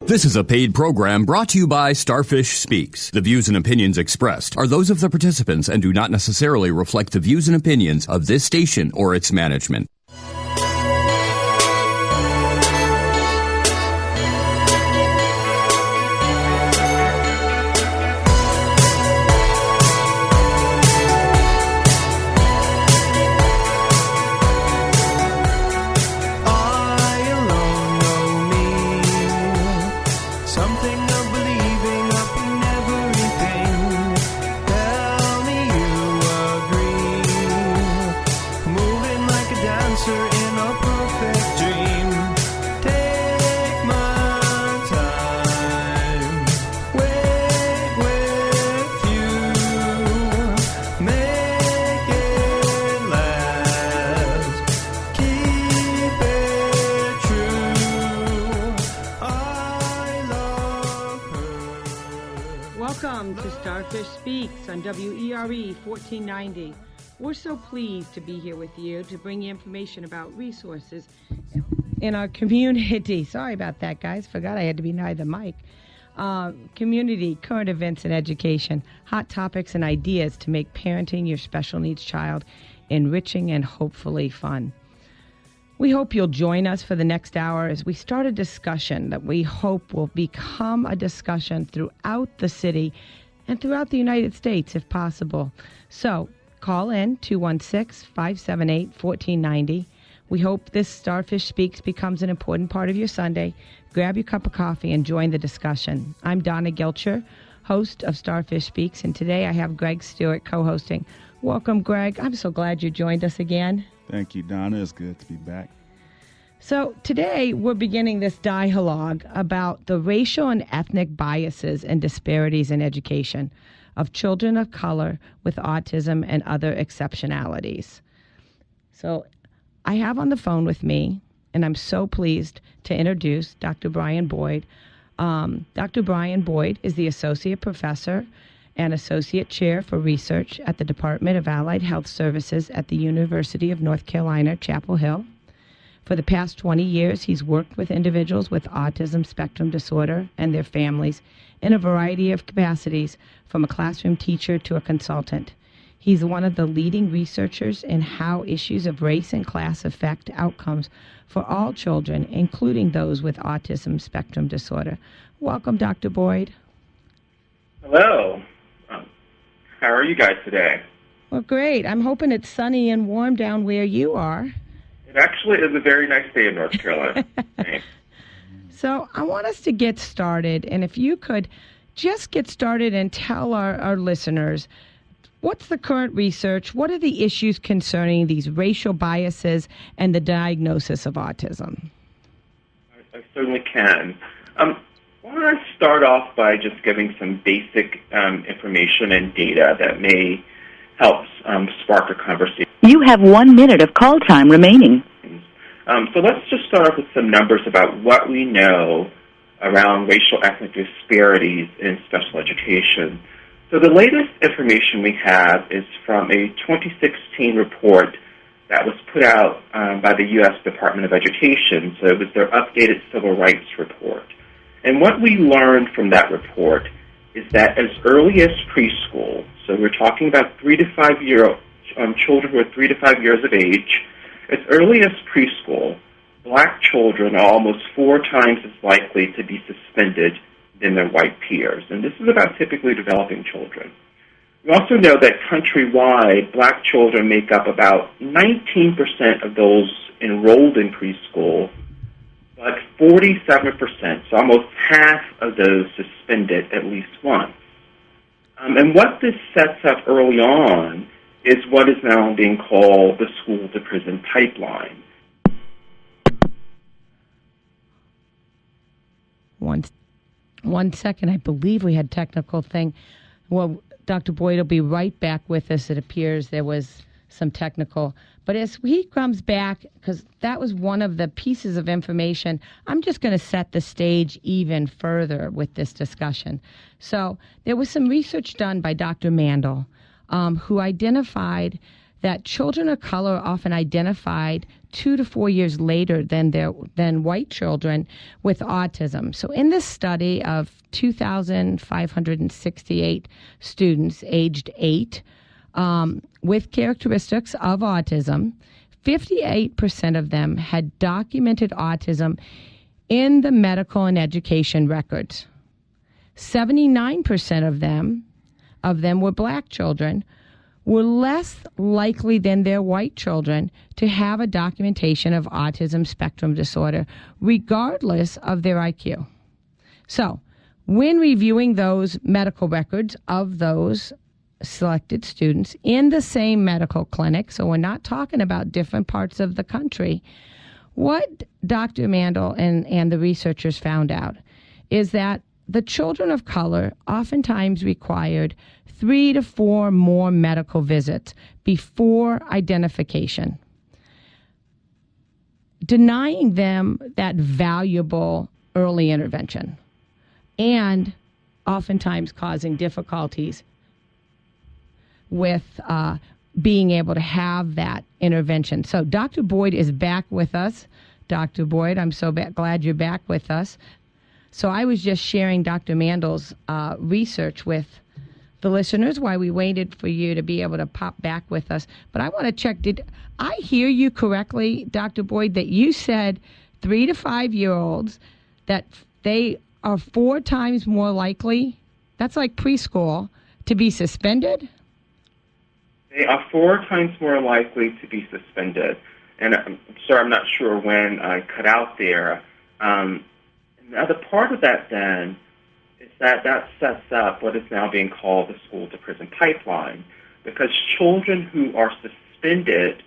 This is a paid program brought to you by STARFISH Speaks. The views and opinions expressed are those of the participants and do not necessarily reflect the views and opinions of this station or its management. Welcome to STARFISH Speaks on WERE 1490. We're so pleased to be here with you to bring you information about resources in our community. Sorry about that, guys. Forgot I had to be nigh the mic. Community, current events, and education. Hot topics and ideas to make parenting your special needs child enriching and hopefully fun. We hope you'll join us for the next hour as we start a discussion that we hope will become a discussion throughout the city and throughout the United States if possible. So call in 216-578-1490. We hope this Starfish Speaks becomes an important part of your Sunday. Grab your cup of coffee and join the discussion. I'm Donna Gilcher, host of Starfish Speaks, and today I have Greg Stewart co-hosting. Welcome, Greg. I'm so glad you joined us again. Thank you, Donna. It's good to be back. So today we're beginning this dialogue about the racial and ethnic biases and disparities in education of children of color with autism and other exceptionalities. So I have on the phone with me, and I'm so pleased to introduce Dr. Brian Boyd. Dr. Brian Boyd is the Associate Professor and Associate Chair for Research at the Department of Allied Health Services at the University of North Carolina, Chapel Hill. For the past 20 years, he's worked with individuals with autism spectrum disorder and their families in a variety of capacities, from a classroom teacher to a consultant. He's one of the leading researchers in how issues of race and class affect outcomes for all children, including those with autism spectrum disorder. Welcome, Dr. Boyd. Hello. How are you guys today? Well, great. I'm hoping it's sunny and warm down where you are. It actually is a very nice day in North Carolina. So I want us to get started, and if you could just get started and tell our listeners, what's the current research? What are the issues concerning these racial biases and the diagnosis of autism? I certainly can. Why don't I start off by just giving some basic information and data that may help spark a conversation. You have 1 minute of call time remaining. So let's just start off with some numbers about what we know around racial ethnic disparities in special education. So the latest information we have is from a 2016 report that was put out by the U.S. Department of Education. So it was their updated civil rights report. And what we learned from that report is that as early as preschool, so we're talking about 3 to 5 year children who are 3 to 5 years of age, as early as preschool, black children are almost 4 times as likely to be suspended than their white peers. And this is about typically developing children. We also know that countrywide, black children make up about 19% of those enrolled in preschool, but 47%, so almost half of those suspended at least once. And what this sets up early on is what is now being called the school-to-prison pipeline. One second, I believe we had technical thing. Well, Dr. Boyd will be right back with us. It appears there was some technical. But as he comes back, because that was one of the pieces of information, I'm just going to set the stage even further with this discussion. So there was some research done by Dr. Mandel, who identified that children of color are often identified 2 to 4 years later than white children with autism. So in this study of 2,568 students aged 8 with characteristics of autism, 58% of them had documented autism in the medical and education records. 79% of them were black children, were less likely than their white children to have a documentation of autism spectrum disorder, regardless of their IQ. So, when reviewing those medical records of those selected students in the same medical clinic, so we're not talking about different parts of the country, what Dr. Mandel and the researchers found out is that the children of color oftentimes required 3 to 4 more medical visits before identification, denying them that valuable early intervention and oftentimes causing difficulties with being able to have that intervention. So Dr. Boyd is back with us. Dr. Boyd, I'm so glad you're back with us. So I was just sharing Dr. Mandel's research with the listeners while we waited for you to be able to pop back with us. But I want to check, did I hear you correctly, Dr. Boyd, that you said 3 to 5-year-olds, that they are 4 times more likely, that's like preschool, to be suspended? They are 4 times more likely to be suspended. And I'm sorry, I'm not sure when I cut out there. Now, the part of that, then, is that sets up what is now being called the school-to-prison pipeline, because children who are suspended,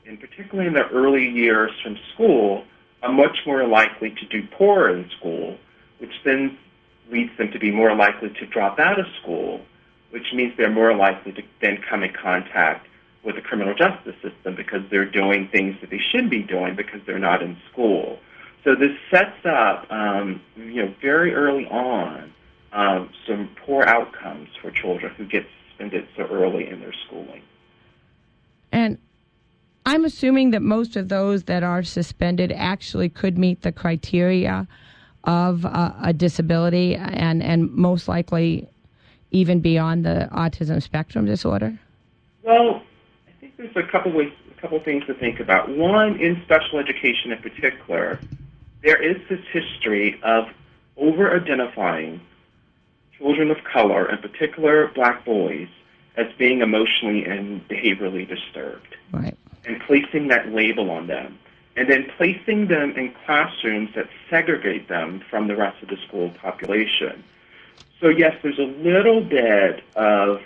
and particularly in their early years from school, are much more likely to do poor in school, which then leads them to be more likely to drop out of school, which means they're more likely to then come in contact with the criminal justice system because they're doing things that they shouldn't be doing because they're not in school. So this sets up, very early on, some poor outcomes for children who get suspended so early in their schooling. And I'm assuming that most of those that are suspended actually could meet the criteria of a disability and most likely even beyond the autism spectrum disorder? Well, I think there's a couple things to think about. One, in special education in particular, there is this history of over-identifying children of color, in particular black boys, as being emotionally and behaviorally disturbed. Right. And placing that label on them. And then placing them in classrooms that segregate them from the rest of the school population. So yes, there's a little bit of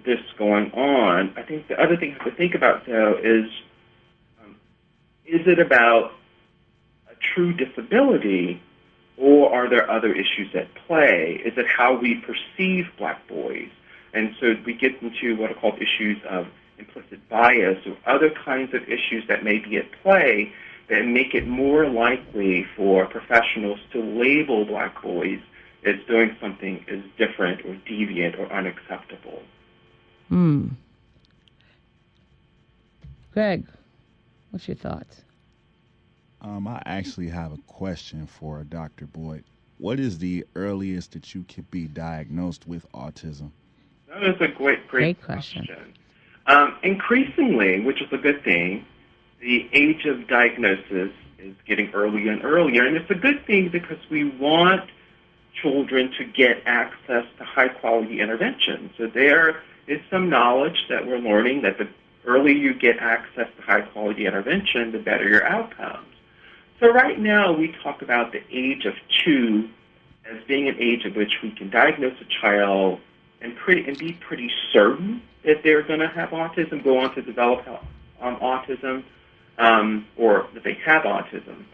this going on. I think the other thing to think about, though, is it about a true disability, or are there other issues at play? Is it how we perceive black boys? And so we get into what are called issues of implicit bias or other kinds of issues that may be at play that make it more likely for professionals to label black boys as doing something as different or deviant or unacceptable. Greg, what's your thoughts? I actually have a question for Dr. Boyd. What is the earliest that you could be diagnosed with autism? That is a great question. Increasingly, which is a good thing, the age of diagnosis is getting earlier and earlier, and it's a good thing because we want children to get access to high-quality intervention. So there is some knowledge that we're learning that the earlier you get access to high-quality intervention, the better your outcomes. So right now we talk about the age of 2 as being an age at which we can diagnose a child and be pretty certain that they're going to have autism, go on to develop autism, or that they have autism.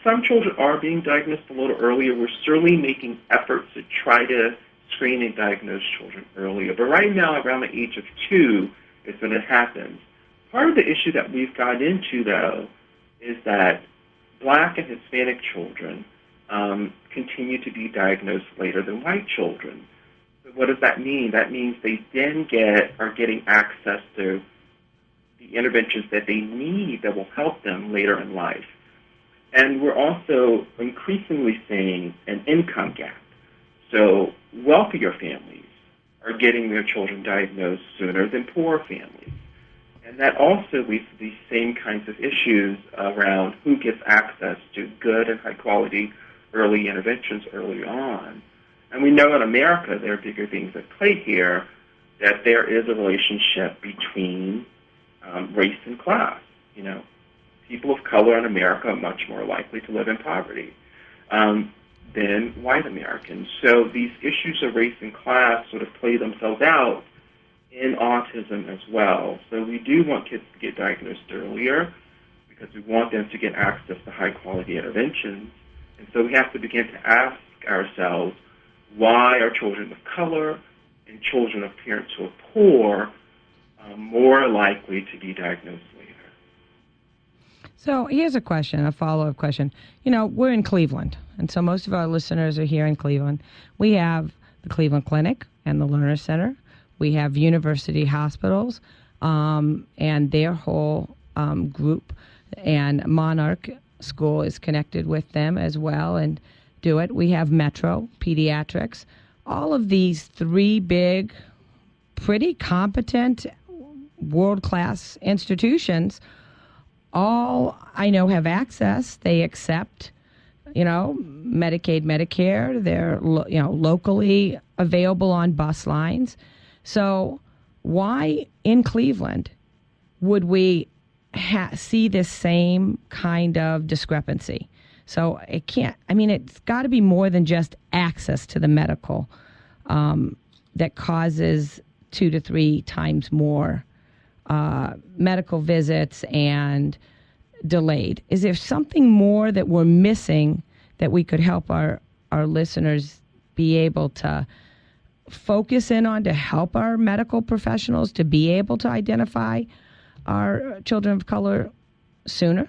Some children are being diagnosed a little earlier. We're certainly making efforts to try to screen and diagnose children earlier. But right now, around the age of 2 is when it happens. Part of the issue that we've got into, though, is that Black and Hispanic children continue to be diagnosed later than white children. So what does that mean? That means they then are getting access to the interventions that they need that will help them later in life. And we're also increasingly seeing an income gap. So wealthier families are getting their children diagnosed sooner than poor families. And that also leads to these same kinds of issues around who gets access to good and high-quality early interventions early on. And we know in America there are bigger things at play here, that there is a relationship between race and class. You know, people of color in America are much more likely to live in poverty than white Americans. So these issues of race and class sort of play themselves out in autism as well. So we do want kids to get diagnosed earlier because we want them to get access to high-quality interventions. And so we have to begin to ask ourselves, why are children of color and children of parents who are poor more likely to be diagnosed later? So here's a question, a follow-up question. You know, we're in Cleveland, and so most of our listeners are here in Cleveland. We have the Cleveland Clinic and the Lerner Center. We have university hospitals and their whole group, and Monarch School is connected with them as well and do it. We have Metro, Pediatrics. All of these three big, pretty competent, world-class institutions all, I know, have access. They accept, you know, Medicaid, Medicare. They're, you know, locally available on bus lines. So why in Cleveland would we see this same kind of discrepancy? So it can't, I mean, it's got to be more than just access to the medical that causes 2 to 3 times more medical visits and delayed. Is there something more that we're missing that we could help our listeners be able to focus in on to help our medical professionals to be able to identify our children of color sooner?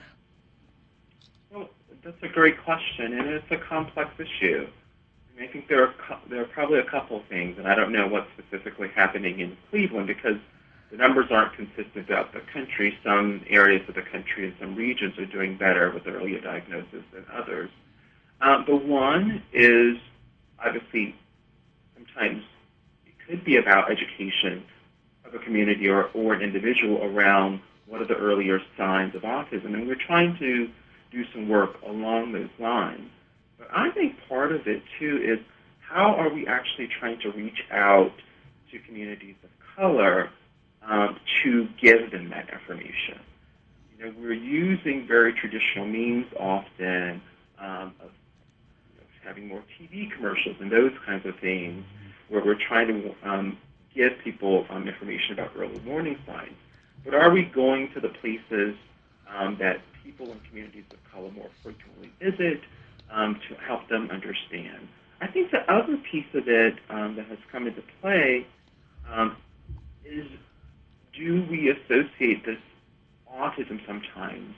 Well, that's a great question, and it's a complex issue. I mean, I think there are probably a couple of things, and I don't know what's specifically happening in Cleveland because the numbers aren't consistent throughout the country. Some areas of the country and some regions are doing better with earlier diagnosis than others. The one is obviously sometimes it could be about education of a community or an individual around what are the earlier signs of autism, and we're trying to do some work along those lines. But I think part of it, too, is how are we actually trying to reach out to communities of color to give them that information? You know, we're using very traditional means often of having more TV commercials and those kinds of things where we're trying to give people information about early warning signs. But are we going to the places that people in communities of color more frequently visit to help them understand? I think the other piece of it that has come into play is, do we associate this autism sometimes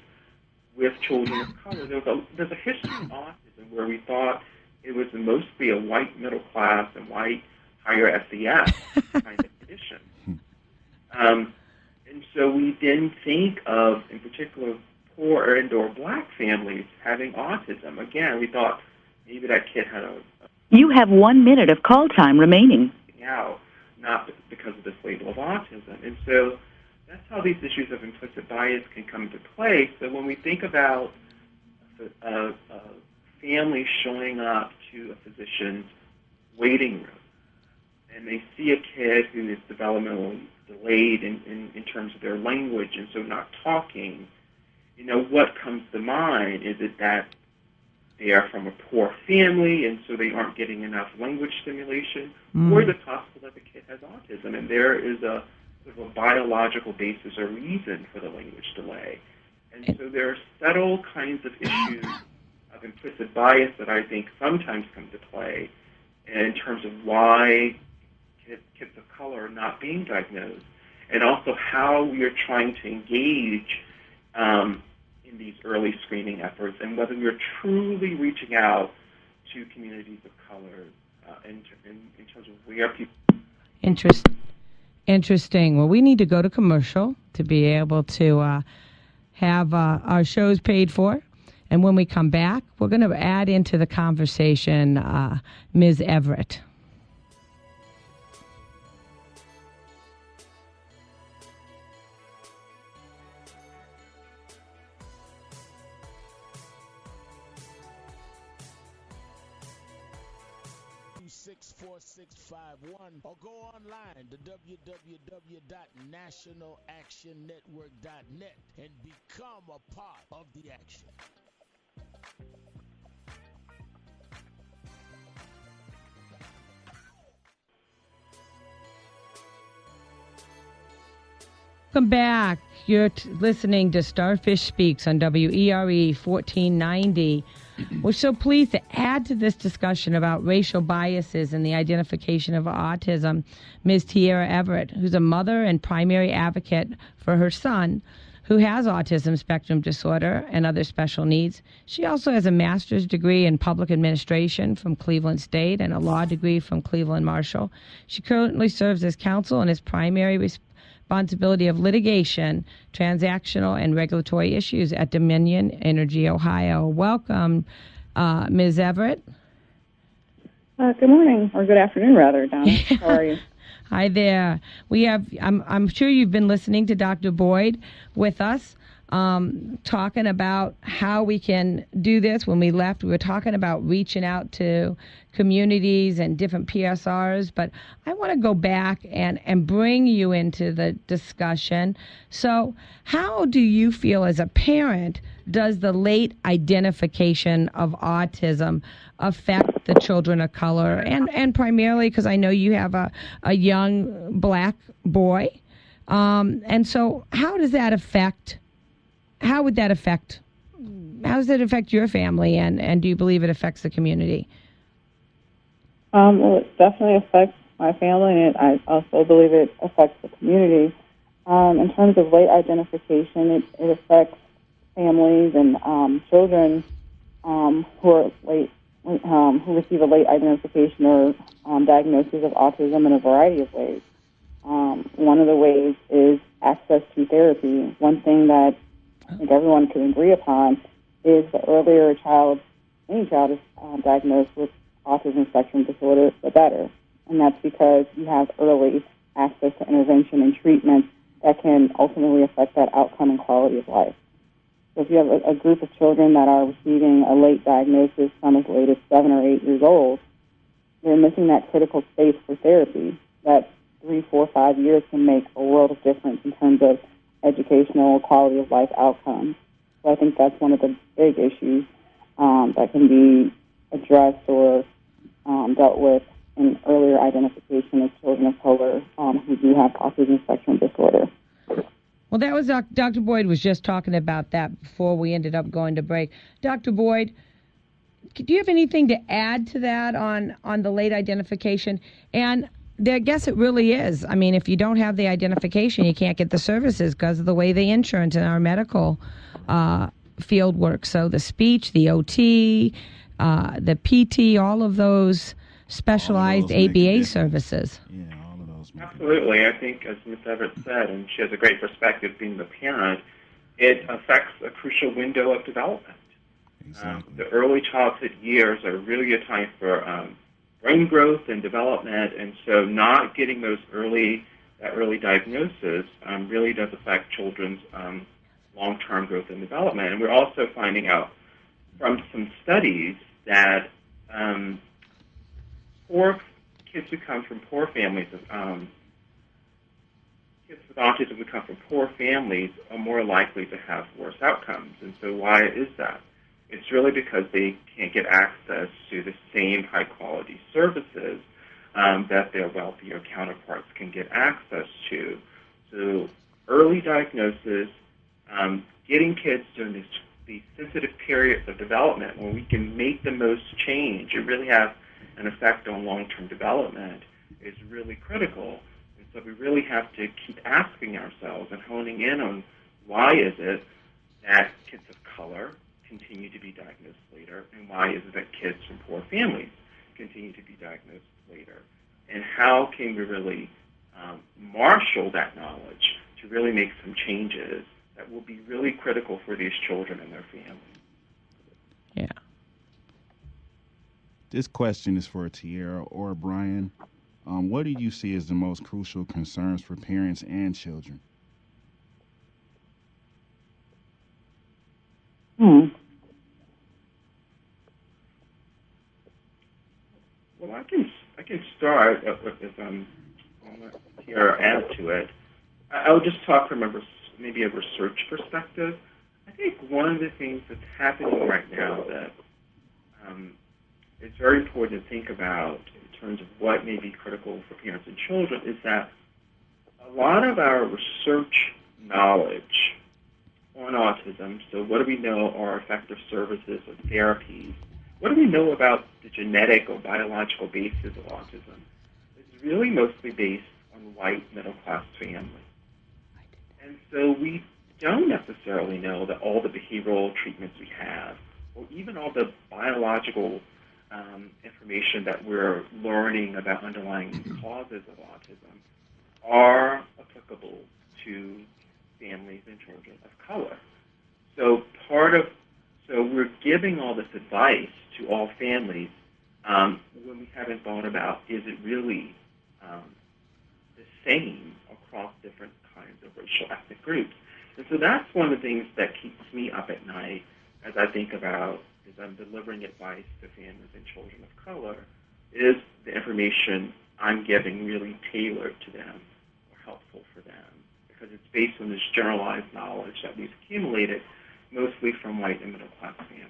with children of color? There's a history of autism where we thought it was mostly a white middle class and white higher SES kind of condition. And so we didn't think of, in particular, poor and or black families having autism. Again, we thought maybe that kid had You have 1 minute of call time remaining. out, not because of this label of autism. And so that's how these issues of implicit bias can come into play. So when we think about a family showing up to a physician's waiting room, and they see a kid who is developmentally delayed in terms of their language and so not talking, you know, what comes to mind? Is it that they are from a poor family and so they aren't getting enough language stimulation? Or is it possible that the kid has autism and there is a sort of a biological basis or reason for the language delay? And so there are subtle kinds of issues of implicit bias that I think sometimes come to play in terms of why kids of color are not being diagnosed, and also how we are trying to engage in these early screening efforts, and whether we're truly reaching out to communities of color in terms of where people... Interesting. Well, we need to go to commercial to be able to have our shows paid for. And when we come back, we're going to add into the conversation Ms. Everette. Or go online to www.nationalactionnetwork.net and become a part of the action. Welcome back. You're listening to Starfish Speaks on WERE 1490. We're so pleased to add to this discussion about racial biases and the identification of autism, Ms. Tierra Everette, who's a mother and primary advocate for her son, who has autism spectrum disorder and other special needs. She also has a master's degree in public administration from Cleveland State and a law degree from Cleveland Marshall. She currently serves as counsel and is primary responsibility of litigation, transactional, and regulatory issues at Dominion Energy, Ohio. Welcome, Ms. Everette. Good morning, or good afternoon, rather, Donna. How are you? Hi there. We have. I'm sure you've been listening to Dr. Boyd with us, talking about how we can do this. When we left, we were talking about reaching out to communities and different PSRs, but I want to go back and bring you into the discussion. So how do you feel as a parent does the late identification of autism affect the children of color? And primarily because I know you have a young black boy. And so how does that affect, how does it affect your family, and do you believe it affects the community? Well, it definitely affects my family, and I also believe it affects the community. In terms of late identification, it affects families and children who are late, who receive a late identification or diagnosis of autism in a variety of ways. One of the ways is access to therapy. One thing that I think everyone can agree upon is the earlier any child is diagnosed with autism spectrum disorder, the better. And that's because you have early access to intervention and treatment that can ultimately affect that outcome and quality of life. So if you have a group of children that are receiving a late diagnosis, some as late as 7 or 8 years old, they're missing that critical space for therapy. That 3, 4, 5 years can make a world of difference in terms of educational quality of life outcomes. So I think that's one of the big issues that can be addressed or dealt with in earlier identification of children of color who do have autism spectrum disorder. Well, that was Dr. Boyd was just talking about that before we ended up going to break. Dr. Boyd, do you have anything to add to that on the late identification? And I guess it really is. I mean, if you don't have the identification, you can't get the services because of the way the insurance in our medical field works. So the speech, the OT, the PT, all of those specialized ABA services. Yeah, all of those. Absolutely. I think, as Ms. Everette said, and she has a great perspective being the parent, it affects a crucial window of development. Exactly. The early childhood years are really a time for brain growth and development, and so not getting that early diagnosis really does affect children's long-term growth and development. And we're also finding out from some studies that kids who come from poor families, kids with autism who come from poor families are more likely to have worse outcomes. And so why is that? It's really because they can't get access to the same high-quality services that their wealthier counterparts can get access to. So early diagnosis, getting kids during these sensitive periods of development when we can make the most change and really have an effect on long-term development is really critical. And so we really have to keep asking ourselves and honing in on why is it that kids of color continue to be diagnosed later, and why is it that kids from poor families continue to be diagnosed later? And how can we really marshal that knowledge to really make some changes that will be really critical for these children and their families. Yeah. This question is for Tierra or Brian. What do you see as the most crucial concerns for parents and children? Well, I can start if I'll let Tierra add to it. I'll just talk from maybe a research perspective. I think one of the things that's happening right now that it's very important to think about in terms of what may be critical for parents and children is that a lot of our research knowledge on autism, so what do we know are effective services or therapies, what do we know about the genetic or biological basis of autism, is really mostly based on white middle-class families. And so we don't necessarily know that all the behavioral treatments we have, or even all the biological information that we're learning about underlying causes of autism are applicable to families and children of color. So we're giving all this advice to all families when we haven't thought about, is it really the same across different kinds of racial ethnic groups? And so that's one of the things that keeps me up at night as I think about, as I'm delivering advice to families and children of color, is the information I'm giving really tailored to them or helpful for them? Because it's based on this generalized knowledge that we've accumulated mostly from white and middle-class families.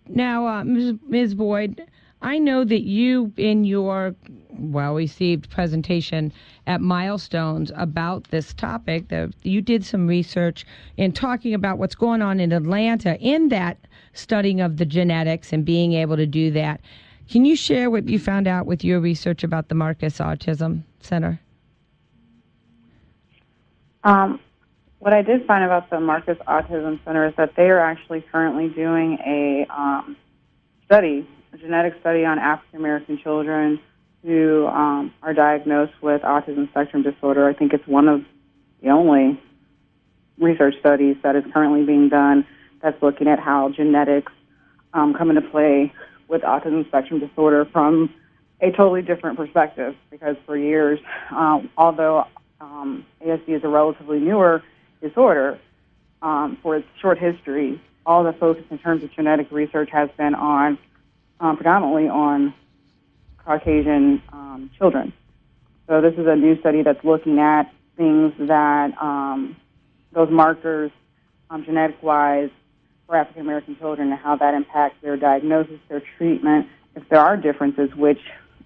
Now, Ms. Boyd, I know that you, in your well-received presentation at Milestones about this topic, that you did some research in talking about what's going on in Atlanta in that studying of the genetics and being able to do that. Can you share what you found out with your research about the Marcus Autism Center? What I did find about the Marcus Autism Center is that they are actually currently doing a genetic study on African American children who are diagnosed with autism spectrum disorder. I think it's one of the only research studies that is currently being done that's looking at how genetics come into play with autism spectrum disorder from a totally different perspective. Because for years, although ASD is a relatively newer disorder, for its short history, all the focus in terms of genetic research has been on predominantly on Caucasian children. So this is a new study that's looking at things that those markers genetic-wise for African American children and how that impacts their diagnosis, their treatment, if there are differences, which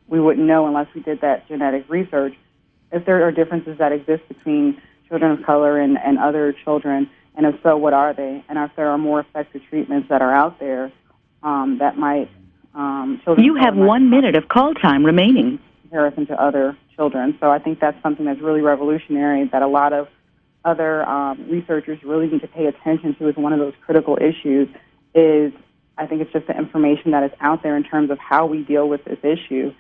we wouldn't know unless we did that genetic research, if there are differences that exist between children of color and other children, and if so, what are they? And if there are more effective treatments that are out there that might children. You have 1 minute of call time remaining. In comparison to other children. So I think that's something that's really revolutionary that a lot of other researchers really need to pay attention to as one of those critical issues is I think it's just the information that is out there in terms of how we deal with this issue.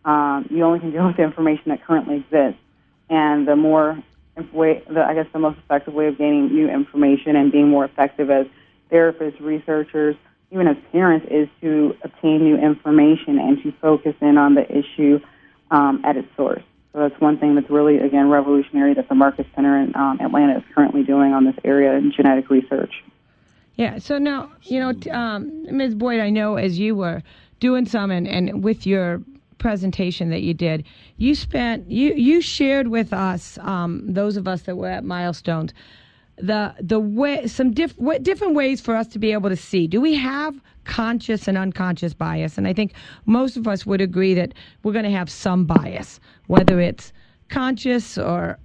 You only can deal with the information that currently exists. And the most effective way of gaining new information and being more effective as therapists, researchers, even as parents, is to obtain new information and to focus in on the issue at its source. So that's one thing that's really, again, revolutionary that the Marcus Center in Atlanta is currently doing on this area in genetic research. Yeah, so now, Ms. Boyd, I know as you were doing some and with your presentation that you did, you shared with us, those of us that were at Milestones, different ways for us to be able to see. Do we have conscious and unconscious bias? And I think most of us would agree that we're going to have some bias, whether it's conscious or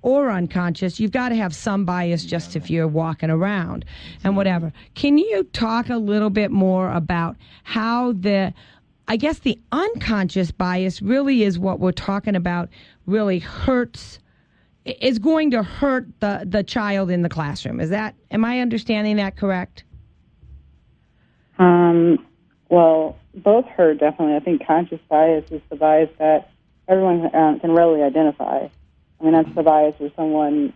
unconscious. You've got to have some bias just if you're walking around and whatever. Can you talk a little bit more about how the unconscious bias really is what we're talking about, really is going to hurt the child in the classroom? Am I understanding that correct? Well, both hurt, definitely. I think conscious bias is the bias that everyone can readily identify. I mean, that's the bias where someone,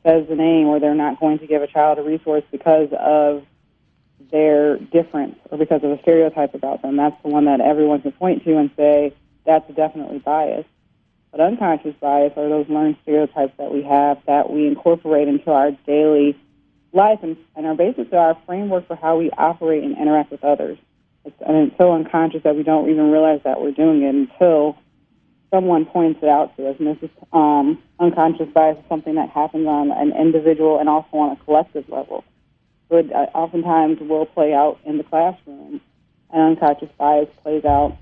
says the name, or they're not going to give a child a resource because of their difference or because of a stereotype about them. That's the one that everyone can point to and say, that's definitely bias. But unconscious bias are those learned stereotypes that we have that we incorporate into our daily life and are basically our framework for how we operate and interact with others. It's so unconscious that we don't even realize that we're doing it until someone points it out to us. And this is unconscious bias is something that happens on an individual and also on a collective level. So it oftentimes will play out in the classroom, and unconscious bias plays out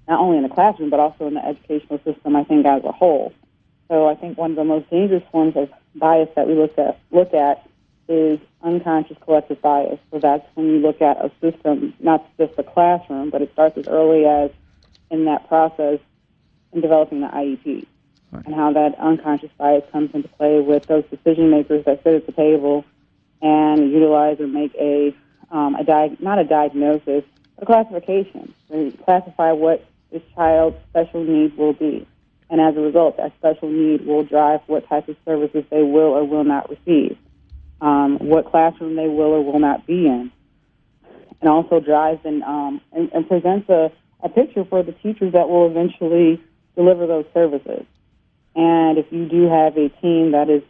not only in the classroom but also in the educational system, I think, as a whole. So I think one of the most dangerous forms of bias that we look at is unconscious collective bias. So that's when you look at a system, not just the classroom, but it starts as early as in that process in developing the IEP, right, and how that unconscious bias comes into play with those decision makers that sit at the table and utilize or make not a diagnosis, but a classification. They classify what this child's special needs will be. And as a result, that special need will drive what type of services they will or will not receive, what classroom they will or will not be in, and also drives and presents a picture for the teachers that will eventually deliver those services. And if you do have a team that is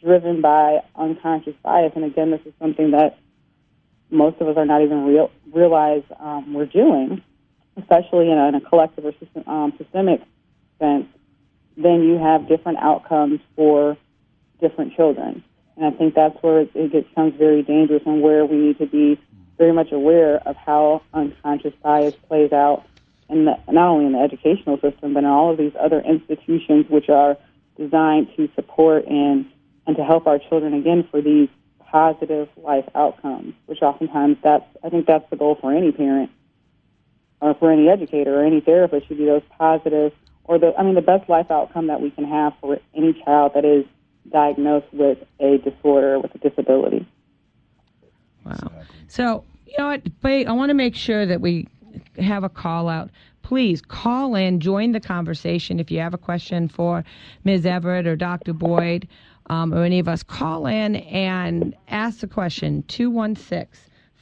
driven by unconscious bias, and again, this is something that most of us are not even realize we're doing, especially in a collective or systemic sense, then you have different outcomes for different children. And I think that's where it becomes very dangerous and where we need to be very much aware of how unconscious bias plays out not only in the educational system, but in all of these other institutions which are designed to support and to help our children, again, for these positive life outcomes, which oftentimes I think that's the goal for any parent or for any educator or any therapist, should be those positive or the best life outcome that we can have for any child that is diagnosed with a disorder, with a disability. Wow. Exactly. So, you know what, I want to make sure that we have a call out. Please call in, join the conversation. If you have a question for Ms. Everette or Dr. Boyd or any of us, call in and ask the question,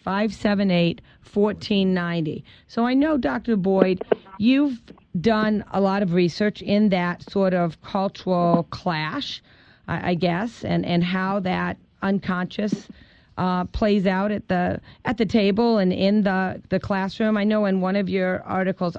216-578-1490. So I know, Dr. Boyd, you've done a lot of research in that sort of cultural clash, I guess, and how that unconscious plays out at the table and in the classroom. I know in one of your articles,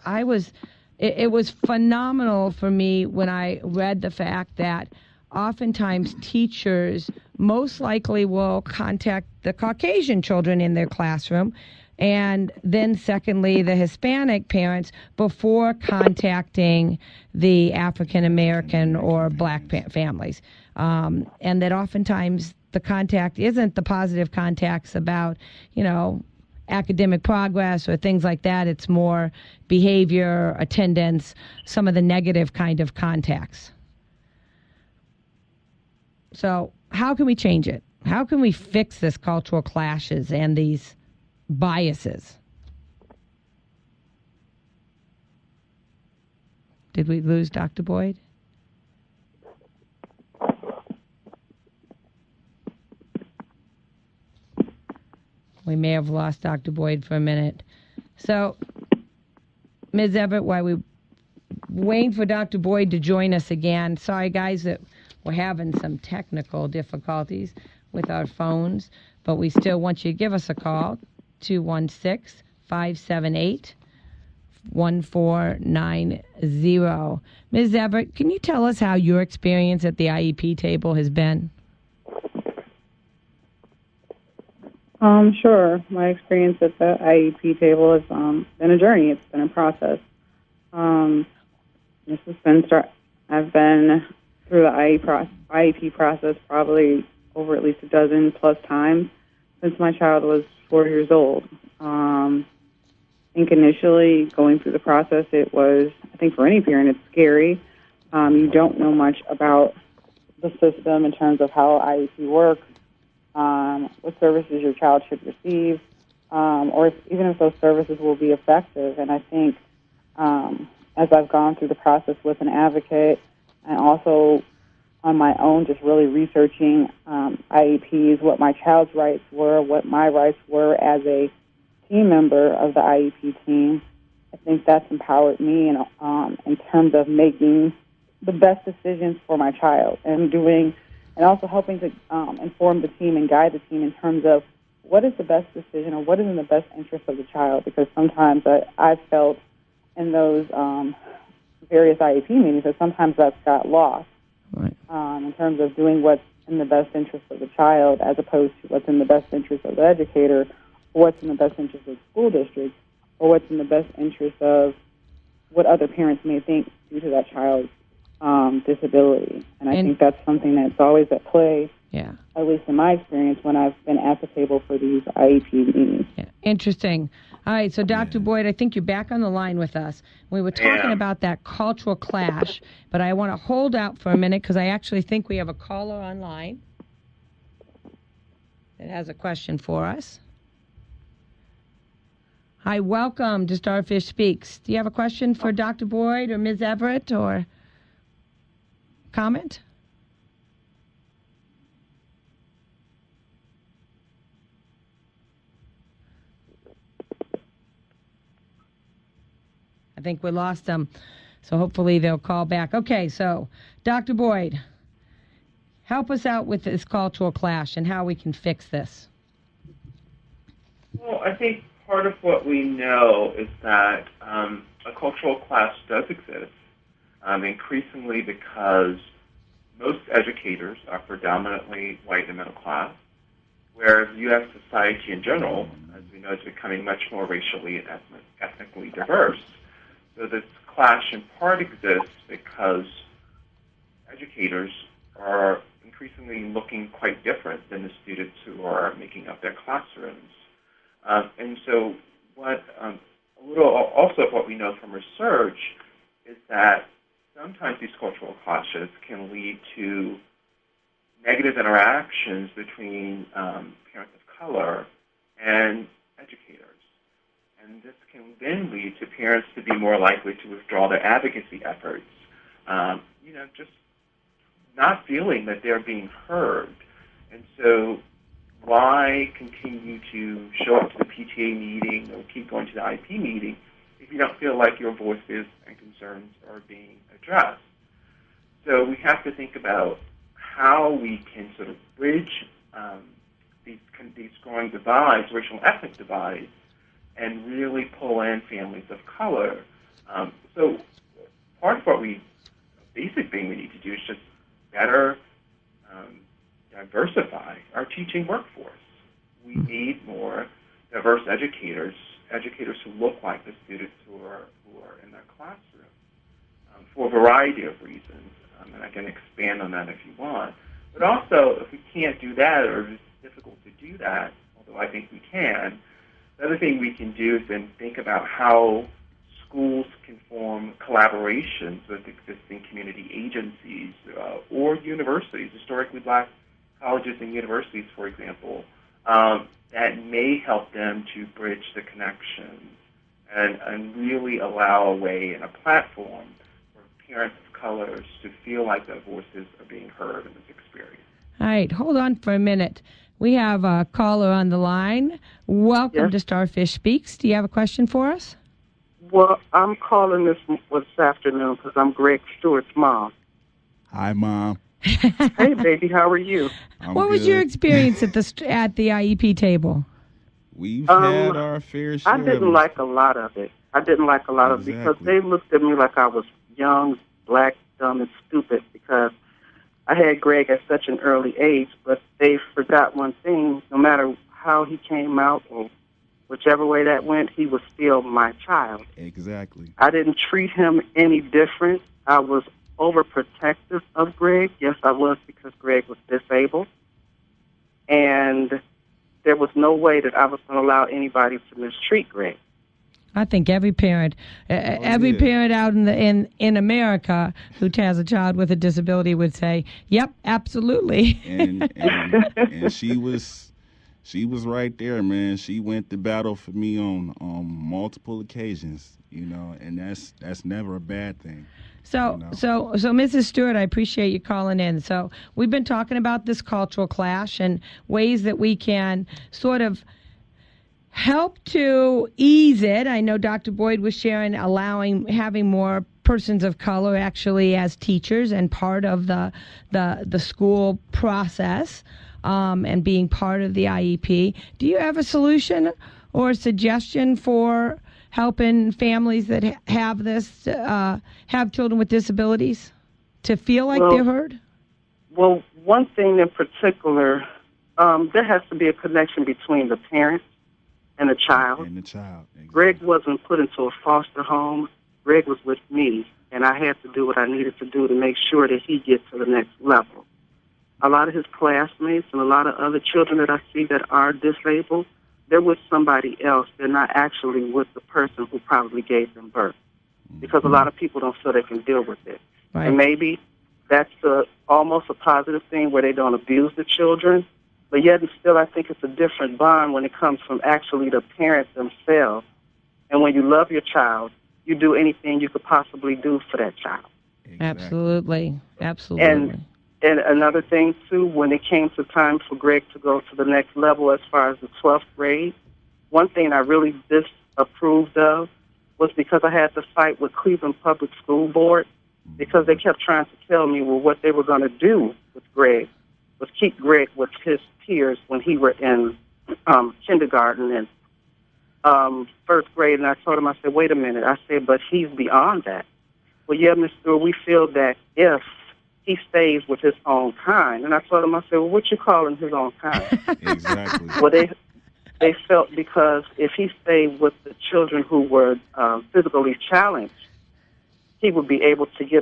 it was phenomenal for me when I read the fact that oftentimes teachers most likely will contact the Caucasian children in their classroom, and then secondly, the Hispanic parents before contacting the African American or black families. And that oftentimes the contact isn't the positive contacts about, academic progress or things like that. It's more behavior, attendance, some of the negative kind of contacts. So how can we change it? How can we fix this cultural clashes and these biases? Did we lose Dr. Boyd? We may have lost Dr. Boyd for a minute. So, Ms. Everette, while we're waiting for Dr. Boyd to join us again, sorry, guys, that we're having some technical difficulties with our phones, but we still want you to give us a call, 216-578-1490. Ms. Everette, can you tell us how your experience at the IEP table has been? Sure. My experience at the IEP table has been a journey. It's been a process. I've been through the IEP process probably over at least a dozen plus times since my child was 4 years old. I think initially going through the process, it was, I think for any parent, it's scary. You don't know much about the system in terms of how IEP works, what services your child should receive, or even if those services will be effective. And I think as I've gone through the process with an advocate, and also on my own, just really researching IEPs, what my child's rights were, what my rights were as a team member of the IEP team. I think that's empowered me in terms of making the best decisions for my child and also helping to inform the team and guide the team in terms of what is the best decision or what is in the best interest of the child. Because sometimes I've felt in those various IEP meetings that sometimes that's got lost. Right. In terms of doing what's in the best interest of the child as opposed to what's in the best interest of the educator, or what's in the best interest of the school district, or what's in the best interest of what other parents may think due to that child's disability. And I think that's something that's always at play, yeah, at least in my experience, when I've been at the table for these IEP meetings. Yeah. Interesting. All right, so Dr. Boyd, I think you're back on the line with us. We were talking about that cultural clash, but I want to hold out for a minute because I actually think we have a caller online that has a question for us. Hi, welcome to Starfish Speaks. Do you have a question for Dr. Boyd or Ms. Everett or comment? I think we lost them, so hopefully they'll call back. Okay, so Dr. Boyd, help us out with this cultural clash and how we can fix this. Well, I think part of what we know is that a cultural clash does exist, increasingly because most educators are predominantly white and middle class, whereas U.S. society in general, as we know, is becoming much more racially and ethnically diverse. So this clash in part exists because educators are increasingly looking quite different than the students who are making up their classrooms. And so what a little also of what we know from research is that sometimes these cultural clashes can lead to negative interactions between parents of color and educators. And this can then lead to parents to be more likely to withdraw their advocacy efforts, just not feeling that they're being heard. And so why continue to show up to the PTA meeting or keep going to the IP meeting if you don't feel like your voices and concerns are being addressed? So we have to think about how we can sort of bridge these growing divides, racial and ethnic divides, and really pull in families of color. So part of what basic thing we need to do is just better diversify our teaching workforce. We need more diverse educators who look like the students who are in their classroom for a variety of reasons. And I can expand on that if you want. But also, if we can't do that or it's difficult to do that, although I think we can, the other thing we can do is then think about how schools can form collaborations with existing community agencies or universities, historically black colleges and universities, for example, that may help them to bridge the connections and really allow a way and a platform for parents of colors to feel like their voices are being heard in this experience. All right, hold on for a minute. We have a caller on the line. Welcome to Starfish Speaks. Do you have a question for us? Well, I'm calling this afternoon because I'm Greg Stewart's mom. Hi, Mom. Hey, baby, how are you? What was your experience at the IEP table? We've had our fair share. I didn't like a lot of it. Because they looked at me like I was young, black, dumb, and stupid because I had Greg at such an early age, but they forgot one thing. No matter how he came out or whichever way that went, he was still my child. Exactly. I didn't treat him any different. I was overprotective of Greg. Yes, I was, because Greg was disabled. And there was no way that I was going to allow anybody to mistreat Greg. I think every parent, parent out in America who has a child with a disability would say, "Yep, absolutely." And she was right there, man. She went to battle for me on multiple occasions. and that's never a bad thing. So Mrs. Stewart, I appreciate you calling in. So we've been talking about this cultural clash and ways that we can sort of help to ease it. I know Dr. Boyd was sharing having more persons of color actually as teachers and part of the school process and being part of the IEP. Do you have a solution or a suggestion for helping families that have have children with disabilities to feel like they're heard? Well, one thing in particular, there has to be a connection between the parent and the child. Exactly. Greg wasn't put into a foster home. Greg was with me, and I had to do what I needed to do to make sure that he gets to the next level. A lot of his classmates and a lot of other children that I see that are disabled, they're with somebody else. They're not actually with the person who probably gave them birth, because a lot of people don't feel they can deal with it. Right. And maybe that's almost a positive thing where they don't abuse the children, but yet and still I think it's a different bond when it comes from actually the parents themselves. And when you love your child, you do anything you could possibly do for that child. Exactly. Absolutely. And another thing, too, when it came to time for Greg to go to the next level as far as the 12th grade, one thing I really disapproved of was because I had to fight with Cleveland Public School Board because they kept trying to tell me, well, what they were going to do with Greg was keep Greg with his peers when he were in kindergarten and first grade. And I told him, I said, wait a minute. I said, but he's beyond that. Well, yeah, Mr. We feel that if he stays with his own kind. And I told him, I said, well, what you calling his own kind? Exactly. Well, they felt because if he stayed with the children who were physically challenged, he would be able to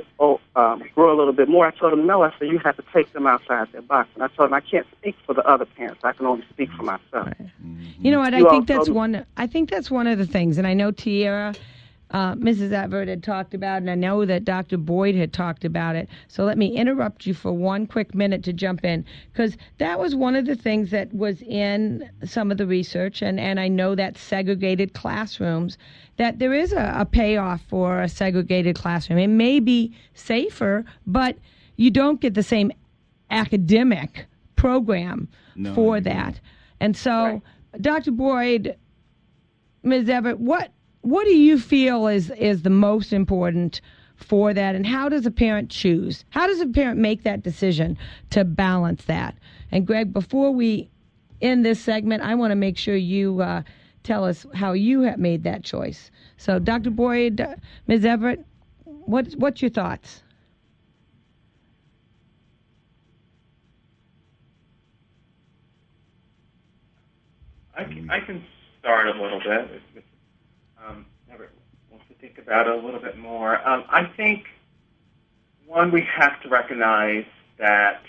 grow a little bit more. I told him, no. I said, you have to take them outside their box. And I told him, I can't speak for the other parents. I can only speak for myself. Right. You know what? I think that's one of the things. And I know Tierra, Mrs. Everett had talked about, and I know that Dr. Boyd had talked about it. So let me interrupt you for one quick minute to jump in, because that was one of the things that was in some of the research, and I know that segregated classrooms, that there is a payoff for a segregated classroom. It may be safer, but you don't get the same academic program for that. And so, right. Dr. Boyd, Ms. Everett, what do you feel is the most important for that, and how does a parent choose? How does a parent make that decision to balance that? And Greg, before we end this segment, I want to make sure you tell us how you have made that choice. So, Dr. Boyd, Ms. Everett, what's your thoughts? I can start a little bit. Never wants to think about it a little bit more. I think, one, we have to recognize that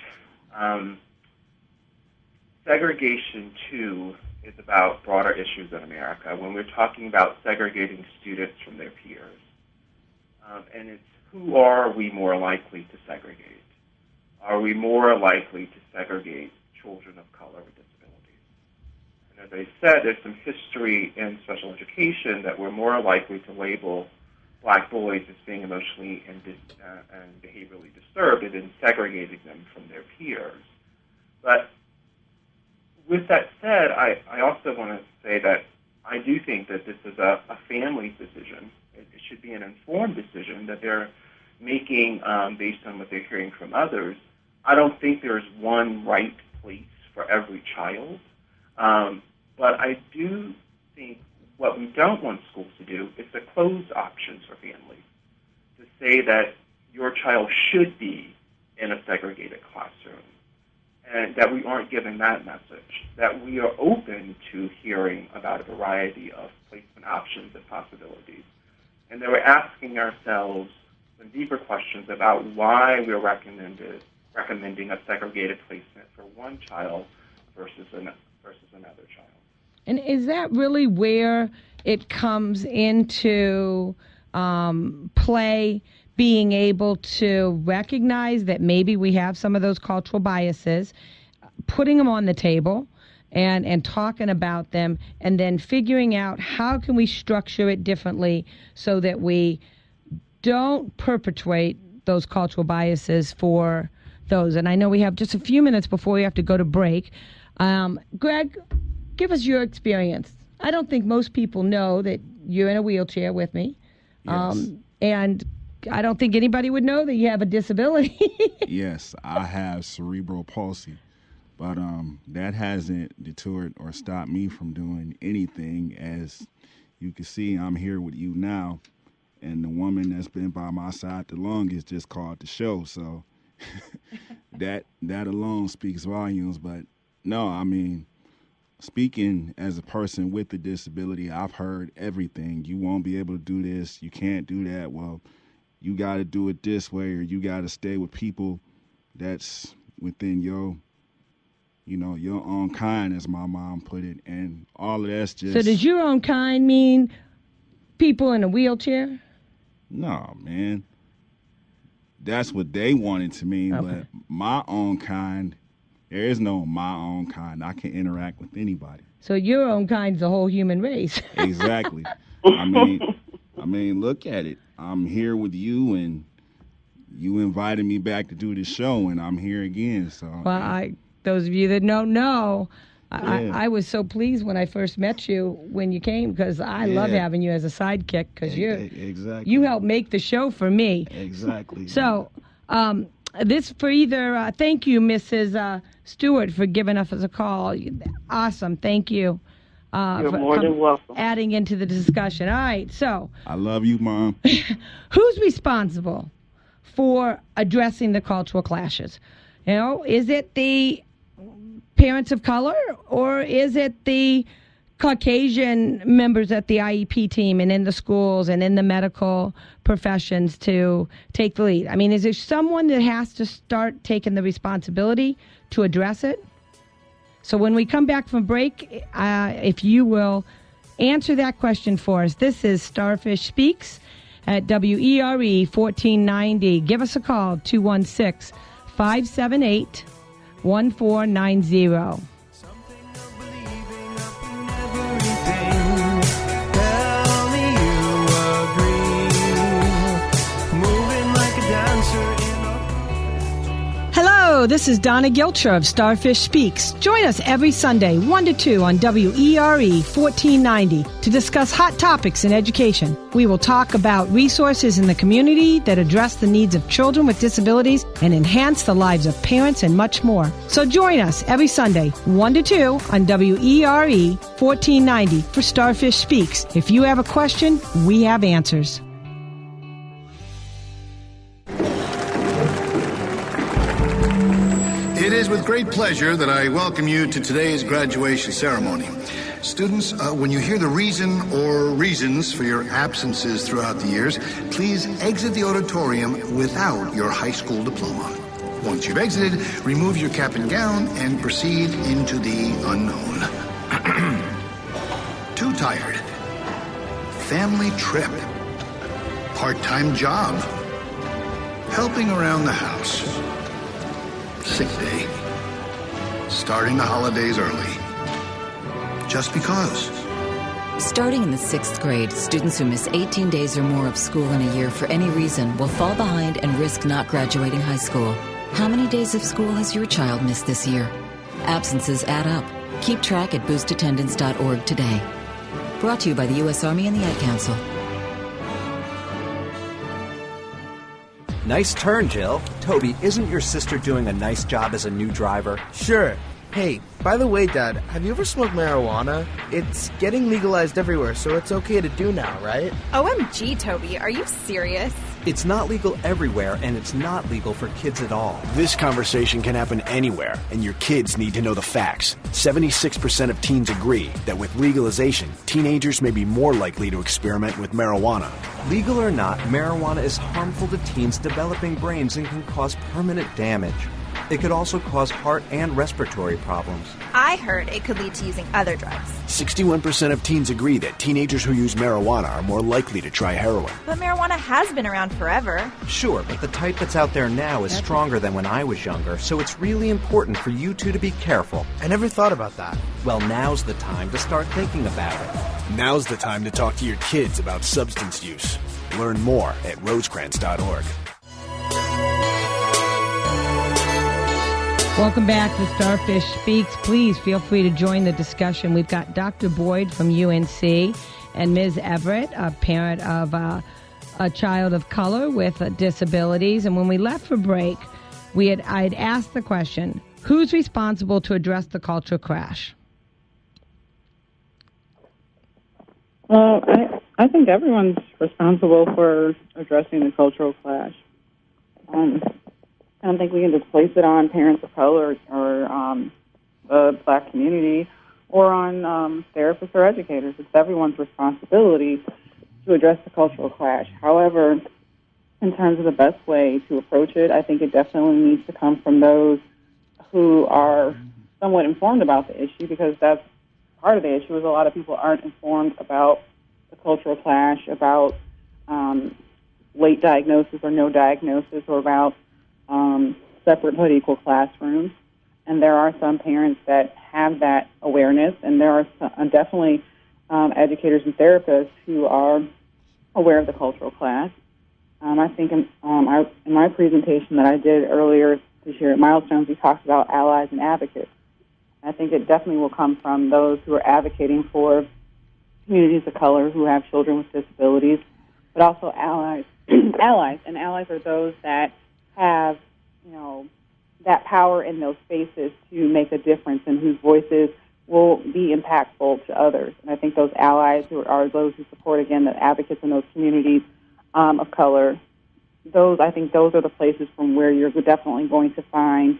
segregation, too, is about broader issues in America. When we're talking about segregating students from their peers, and it's who are we more likely to segregate? Are we more likely to segregate children of color with disabilities? And as I said, there's some history in special education that we're more likely to label black boys as being emotionally and behaviorally disturbed and then segregating them from their peers. But with that said, I also want to say that I do think that this is a family's decision. It should be an informed decision that they're making based on what they're hearing from others. I don't think there's one right place for every child, but I do think what we don't want schools to do is to close options for families, to say that your child should be in a segregated classroom, and that we aren't giving that message, that we are open to hearing about a variety of placement options and possibilities, and that we're asking ourselves some deeper questions about why we're recommending a segregated placement for one child versus another child. And is that really where it comes into play, being able to recognize that maybe we have some of those cultural biases, putting them on the table, and talking about them, and then figuring out how can we structure it differently so that we don't perpetuate those cultural biases for those. And I know we have just a few minutes before we have to go to break. Greg, give us your experience. I don't think most people know that you're in a wheelchair with me. Yes. And I don't think anybody would know that you have a disability. Yes, I have cerebral palsy. But that hasn't deterred or stopped me from doing anything. As you can see, I'm here with you now. And the woman that's been by my side the longest just called the show. So that alone speaks volumes. But no, I mean, speaking as a person with a disability, I've heard everything. You won't be able to do this. You can't do that. Well, you got to do it this way, or you got to stay with people that's within your own kind, as my mom put it. And all of that's just... So does your own kind mean people in a wheelchair? No, man. That's what they wanted to mean. Okay. But my own kind, there is no my own kind. I can interact with anybody. So your own kind is the whole human race. Exactly. I mean, look at it. I'm here with you, and you invited me back to do this show, and I'm here again. So, well, those of you that don't know, Yeah. I was so pleased when I first met you when you came, because I love having you as a sidekick, because exactly. you helped make the show for me. Exactly. So this for either, thank you, Mrs. Stewart, for giving us a call. Awesome. Thank you. You're more than welcome. Adding into the discussion. All right. So I love you, Mom. who's responsible for addressing the cultural clashes? You know, is it the parents of color, or is it the Caucasian members at the IEP team and in the schools and in the medical professions to take the lead? I mean, is there someone that has to start taking the responsibility to address it? So when we come back from break, if you will answer that question for us. This is Starfish Speaks at WERE 1490. Give us a call, 216-578-1490. Hello, this is Donna Gilcher of Starfish Speaks. Join us every Sunday, 1 to 2 on WERE 1490 to discuss hot topics in education. We will talk about resources in the community that address the needs of children with disabilities and enhance the lives of parents and much more. So join us every Sunday, 1 to 2 on WERE 1490 for Starfish Speaks. If you have a question, we have answers. It is with great pleasure that I welcome you to today's graduation ceremony. Students, when you hear the reason or reasons for your absences throughout the years, please exit the auditorium without your high school diploma. Once you've exited, remove your cap and gown and proceed into the unknown. Too tired. Family trip. Part-time job. Helping around the house. Sick day. Starting the holidays early. Just because. Starting in the 6th grade, students who miss 18 days or more of school in a year for any reason will fall behind and risk not graduating high school. How many days of school has your child missed this year? Absences add up. Keep track at boostattendance.org today. Brought to you by the U.S. Army and the Ad Council. Nice turn, Jill. Toby, isn't your sister doing a nice job as a new driver? Sure. Hey, by the way, Dad, have you ever smoked marijuana? It's getting legalized everywhere, so it's okay to do now, right? OMG, Toby, are you serious? It's not legal everywhere, and it's not legal for kids at all. This conversation can happen anywhere, and your kids need to know the facts. 76% of teens agree that with legalization, teenagers may be more likely to experiment with marijuana. Legal or not, marijuana is harmful to teens' developing brains and can cause permanent damage. It could also cause heart and respiratory problems. I heard it could lead to using other drugs. 61% of teens agree that teenagers who use marijuana are more likely to try heroin. But marijuana has been around forever. Sure, but the type that's out there now is stronger than when I was younger, so it's really important for you two to be careful. I never thought about that. Well, now's the time to start thinking about it. Now's the time to talk to your kids about substance use. Learn more at rosecrans.org. Welcome back to Starfish Speaks. Please feel free to join the discussion. We've got Dr. Boyd from UNC and Ms. Everette, a parent of a child of color with disabilities. And when we left for break, I'd asked the question, who's responsible to address the cultural crash? Well, I think everyone's responsible for addressing the cultural clash. I don't think we can just place it on parents of color or the black community or on therapists or educators. It's everyone's responsibility to address the cultural clash. However, in terms of the best way to approach it, I think it definitely needs to come from those who are somewhat informed about the issue, because that's part of the issue is a lot of people aren't informed about the cultural clash, about late diagnosis or no diagnosis, or about separate but equal classrooms. And there are some parents that have that awareness, and there are definitely educators and therapists who are aware of the cultural clash. I think in my presentation that I did earlier this year at Milestones, we talked about allies and advocates. I think it definitely will come from those who are advocating for communities of color who have children with disabilities, but also allies. And allies are those that have, that power in those spaces to make a difference and whose voices will be impactful to others. And I think those allies are those who support, again, the advocates in those communities of color. I think those are the places from where you're definitely going to find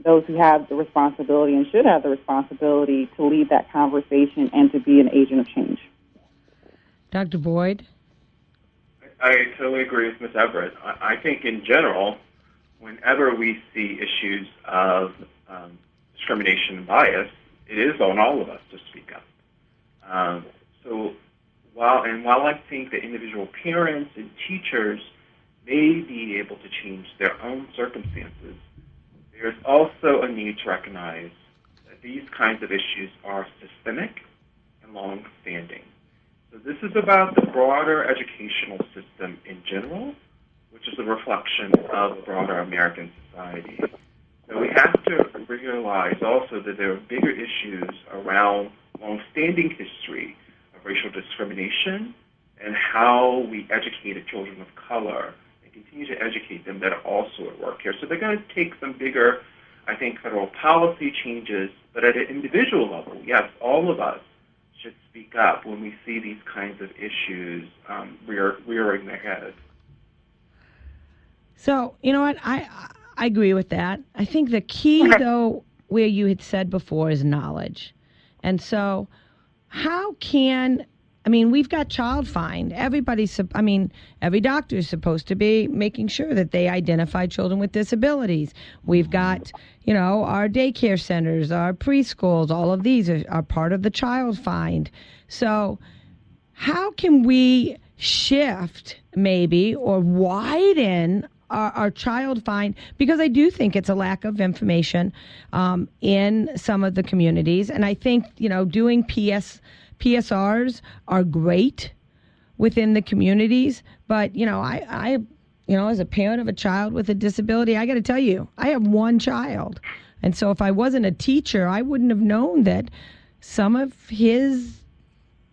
those who have the responsibility and should have the responsibility to lead that conversation and to be an agent of change. Dr. Boyd? I totally agree with Ms. Everette. I think in general, whenever we see issues of discrimination and bias, it is on all of us to speak up. So while I think that individual parents and teachers may be able to change their own circumstances, there's also a need to recognize that these kinds of issues are systemic and long-standing. So this is about the broader educational system in general, which is a reflection of the broader American society. So we have to realize also that there are bigger issues around long-standing history of racial discrimination and how we educated children of color and continue to educate them that are also at work here. So they're going to take some bigger, I think, federal policy changes, but at an individual level, yes, all of us should speak up when we see these kinds of issues rearing their head. So, you know what? I agree with that. I think the key, though, where you had said before is knowledge. And so we've got child find. Every doctor is supposed to be making sure that they identify children with disabilities. We've got, our daycare centers, our preschools, all of these are part of the child find. So how can we shift maybe or widen our child find, because I do think it's a lack of information in some of the communities. And I think, doing PSRs are great within the communities. But, I as a parent of a child with a disability, I got to tell you, I have one child. And so if I wasn't a teacher, I wouldn't have known that some of his,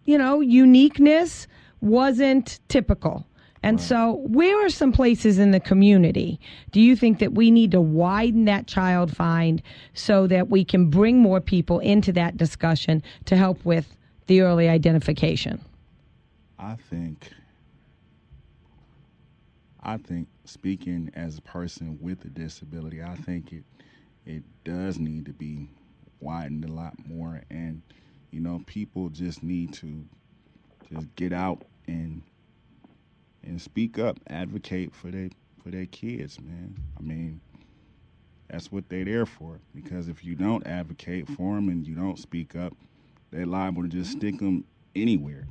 uniqueness wasn't typical. And so where are some places in the community do you think that we need to widen that child find so that we can bring more people into that discussion to help with the early identification? I think speaking as a person with a disability, I think it does need to be widened a lot more, and people just need to just get out and speak up, advocate for their kids, man. That's what they're there for. Because if you don't advocate for them and you don't speak up, they're liable to just stick them anywhere.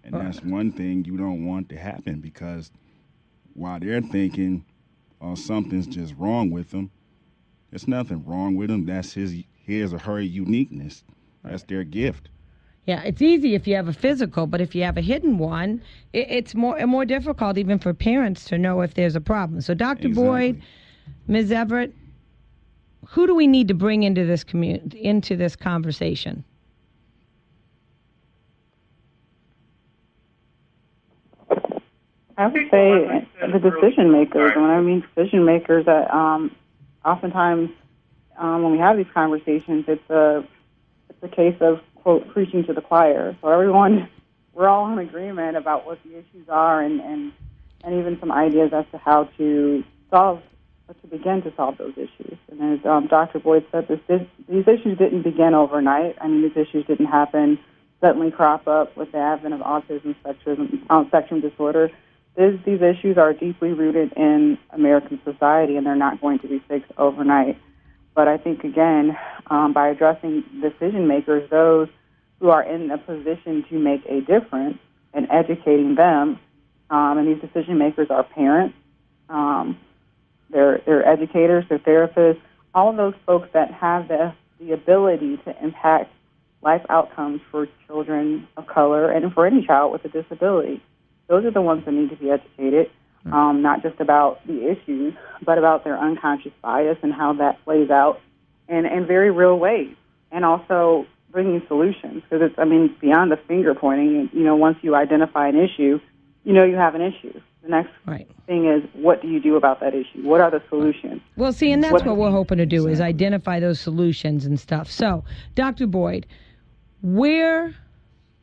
And that's one thing you don't want to happen, because while they're thinking, oh, something's just wrong with them, there's nothing wrong with them. That's his or her uniqueness. That's their gift. Yeah, it's easy if you have a physical, but if you have a hidden one, it's more difficult even for parents to know if there's a problem. So, Dr. Boyd, Ms. Everette, who do we need to bring into this into this conversation? I would say the decision makers. And when I mean decision makers, that oftentimes when we have these conversations, it's a case of, quote, preaching to the choir. So we're all in agreement about what the issues are, and even some ideas as to how to begin to solve those issues. And as Dr. Boyd said, these issues didn't begin overnight. I mean, these issues didn't suddenly crop up with the advent of autism spectrum disorder. These issues are deeply rooted in American society, and they're not going to be fixed overnight. But I think, again, by addressing decision makers, those who are in a position to make a difference, and educating them, and these decision makers are parents, they're educators, they're therapists, all of those folks that have the ability to impact life outcomes for children of color and for any child with a disability. Those are the ones that need to be educated, not just about the issues, but about their unconscious bias and how that plays out in very real ways. And also bringing solutions, because it's beyond the finger pointing. Once you identify an issue, you have an issue. The next thing is, what do you do about that issue? What are the solutions? Well, see, and that's what we're hoping to do, is identify those solutions and stuff. So, Dr. Boyd, where,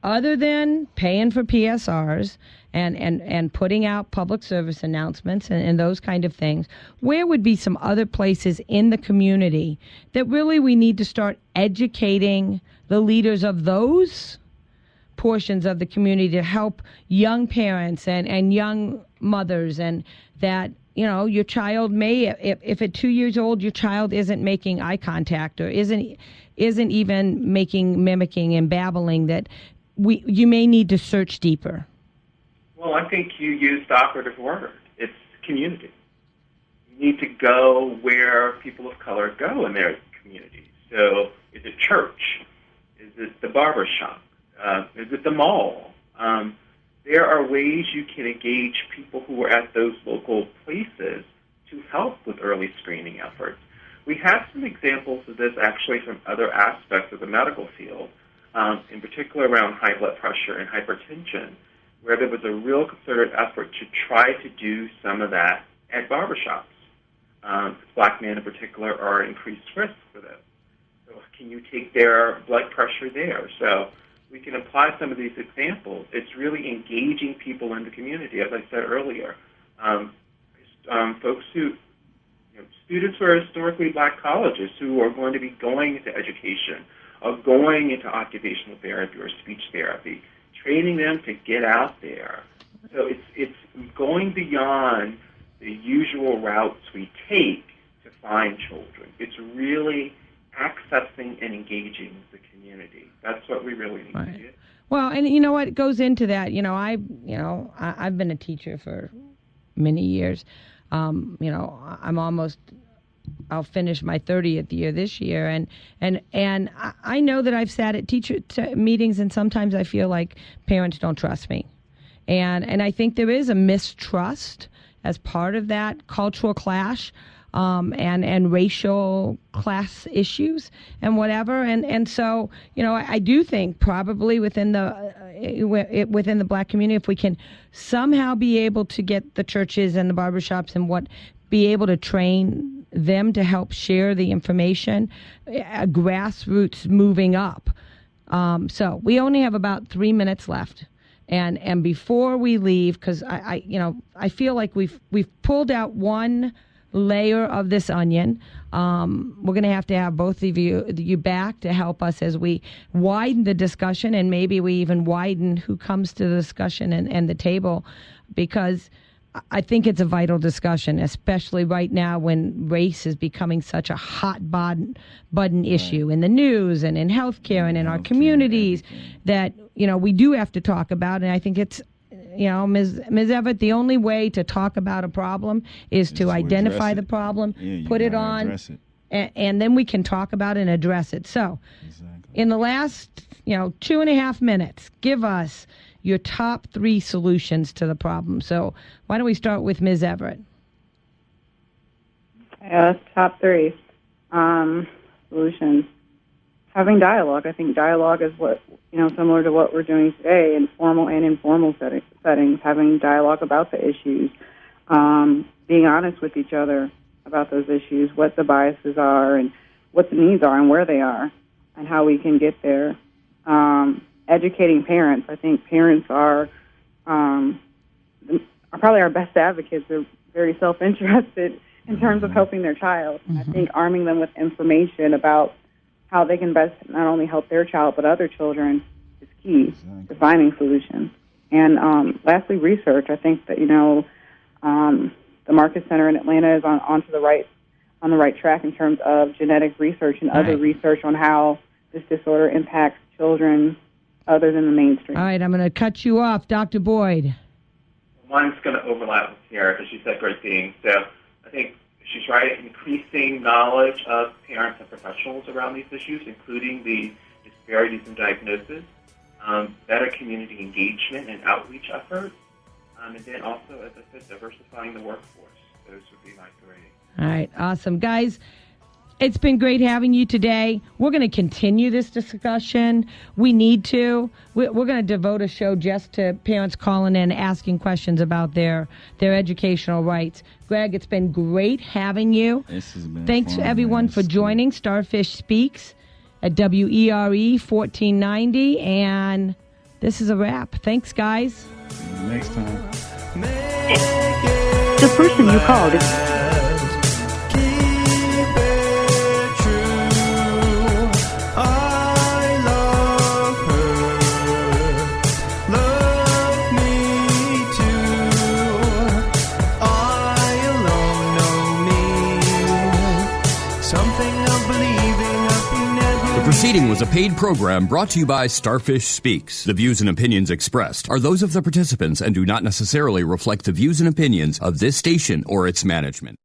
other than paying for PSRs and putting out public service announcements and those kind of things, where would be some other places in the community that really we need to start educating the leaders of those portions of the community to help young parents and young mothers, and that, your child may, if at 2 years old, your child isn't making eye contact or isn't even mimicking and babbling, that you may need to search deeper. Well, I think you used the operative word. It's community. You need to go where people of color go in their community. So is it church? Is it the barber shop? Is it the mall? There are ways you can engage people who are at those local places to help with early screening efforts. We have some examples of this actually from other aspects of the medical field, in particular around high blood pressure and hypertension, where there was a real concerted effort to try to do some of that at barbershops. Black men in particular are at increased risk for this. So can you take their blood pressure there? So we can apply some of these examples. It's really engaging people in the community, as I said earlier. Folks who, students who are historically black colleges who are going to be going into education, or going into occupational therapy or speech therapy, training them to get out there. So it's going beyond the usual routes we take to find children. It's really accessing and engaging the community. That's what we really need to do. Well, and you know what, it goes into that. I've been a teacher for many years. I'll finish my 30th year this year, and I know that I've sat at teacher meetings, and sometimes I feel like parents don't trust me, and I think there is a mistrust as part of that cultural clash, and racial class issues and whatever, and so I do think probably within the black community, if we can somehow be able to get the churches and the barbershops and be able to train them to help share the information, grassroots moving up. So we only have about 3 minutes left. And before we leave, because I feel like we've pulled out one layer of this onion. We're going to have both of you back to help us as we widen the discussion, and maybe we even widen who comes to the discussion and the table, because I think it's a vital discussion, especially right now when race is becoming such a hot button issue in the news and in healthcare and in our communities that, we do have to talk about. And I think it's, Ms. Everett, the only way to talk about a problem is to identify the problem, put it on, and then we can talk about it and address it. So in the last, 2.5 minutes, give us your top 3 solutions to the problem. So why don't we start with Ms. Everett? Top 3 solutions. Having dialogue. I think dialogue is what, similar to what we're doing today in formal and informal settings, having dialogue about the issues, being honest with each other about those issues, what the biases are and what the needs are and where they are and how we can get there. Educating parents. I think parents are probably our best advocates. They're very self-interested in terms of helping their child. I think arming them with information about how they can best not only help their child but other children is key to finding solutions. And lastly, research. I think that the Marcus Center in Atlanta is on the right track in terms of genetic research and other research on how this disorder impacts children other than the mainstream. All right, I'm going to cut you off. Dr. Boyd. One's going to overlap with Tierra because she said great things. So I think she's right. Increasing knowledge of parents and professionals around these issues, including the disparities in diagnosis, better community engagement and outreach efforts, and then also, as I said, diversifying the workforce. Those would be my 3. All right, awesome. Guys, it's been great having you today. We're going to continue this discussion. We need to. We're going to devote a show just to parents calling in, asking questions about their educational rights. Greg, it's been great having you. This has been Thanks fun, everyone for joining Starfish Speaks at WERE 1490. And this is a wrap. Thanks, guys. See you next time. The person you called is... The proceeding was a paid program brought to you by Starfish Speaks. The views and opinions expressed are those of the participants and do not necessarily reflect the views and opinions of this station or its management.